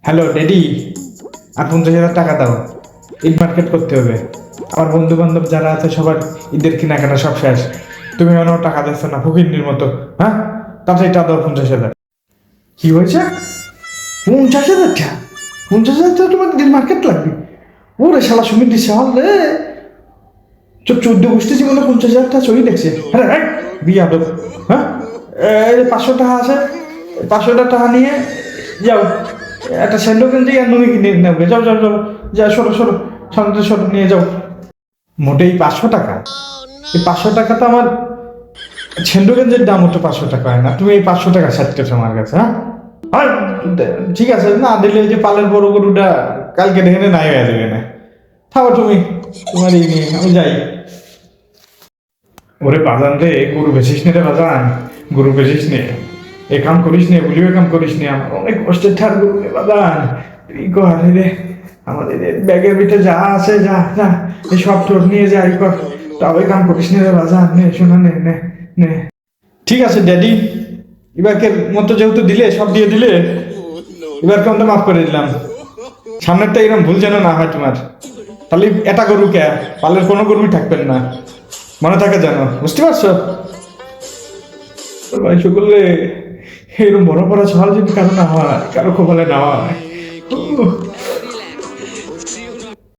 Hello daddy, আর 50,000 টাকা দাও। Eid market করতে হবে। আমার বন্ধু বান্ধব যারা আছে সবার ঈদের কেনাকাটা সব শেষ। তুমি এখনো টাকা দিচ্ছ না, ফকিন্নির মতো। হ্যাঁ, তাড়াতাড়ি টাকা দাও 50,000। কি হয়েছে? 50,000 টাকা? 50,000 টাকা তোমার ঈদের মার্কেট লাগবে? ওরে শালা সুমিত দিচ্ছে হলে চোখ 14 গোষ্ঠী জীবনে 50,000 টাকা চড়ি দেখছে। হ্যাঁ হ্যাঁ, বিয়া দেব। হ্যাঁ, এই যে 500 টাকা আছে, 500 টাকা নিয়ে যাও একটা স্যান্ডো গেঞ্জি আর নুঙ্গি কিনে নেবে। যাও যাও যাও, যা সরো সরো, সামনে সরো, নিয়ে যাও। মোটেই 500 টাকা? এই 500 টাকা তো আমার স্যান্ডো গেঞ্জির দাম হতো 500 টাকা হয় না। তুমি এই 500 টাকা সাজতেছো আমার কাছে? হ্যাঁ, আর ঠিক আছে, না দিলে এই যে পালের বড় গরুটা কালকে দেখে নাই হয়ে যাবে না। থাকো তুমি, তোমার এই নিয়ে আমি যাই। ওরে বাজান রে, গরু বেচিস নে রে বাজান, গরু বেচিস নে, এ কাম করিস নে, ভুলিও এ কাম করিস নে। আমার অনেক কষ্টের ঠার গরু রে বাজান। এই কর রে, আমাদের ব্যাগের ভিতরে যা আছে, যা যা এই সব তোর নিয়ে যা, এই কর। তাও এই কাম করিস নে রে বাজান, নে শোনা, নে নে নে। ঠিক আছে ড্যাডি, এবারকে মতো যেহেতু দিলে, সব দিয়ে দিলে, এবারকে মতো মাফ করে দিলাম। সামনেরটা এরকম ভুল যেন না হয় তোমার। তাহলে এটা গরু কে, পালের কোনো গরুই থাকবেন না, মনে থাকে জানো, বুঝতে পারছো? ভাই সকলে এরকম বড় বড় সওয়াল যদি কারো না হয়, কারো কপালে না হয়।